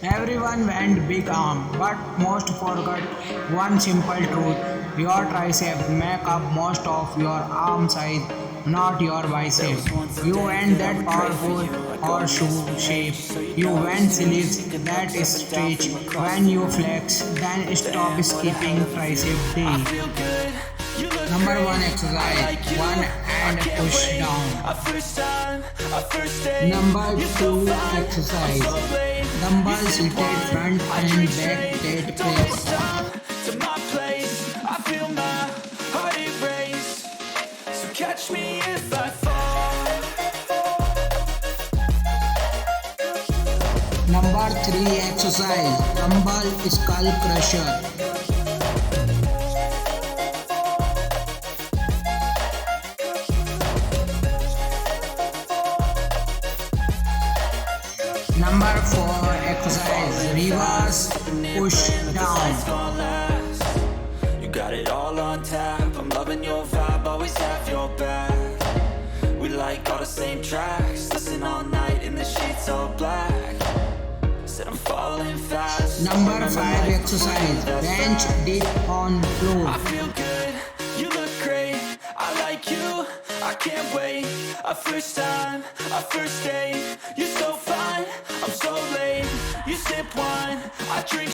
Everyone went big arm, but most forgot one simple truth. Your tricep make up most of your arm size, not your bicep. You want that powerful horseshoe shape. You want sleeves that stretch when you flex. Then stop skipping tricep day. Number one exercise, one hand push down. Number two exercise, dumbbells seated front and back dead press. Catch me if I fall. Number three exercise, dumbbell skull crusher. Number four exercise, reverse push down. You got it all on tap. I'm loving your vibe, always have your back. We like all the same tracks. Listen all night in the sheets all black. Said I'm falling fast. Number five exercise, bench dip on floor. I feel good, you look great. I like you, I can't wait. A first time, a first date. You're so fine, I'm so late. You sip wine, I drink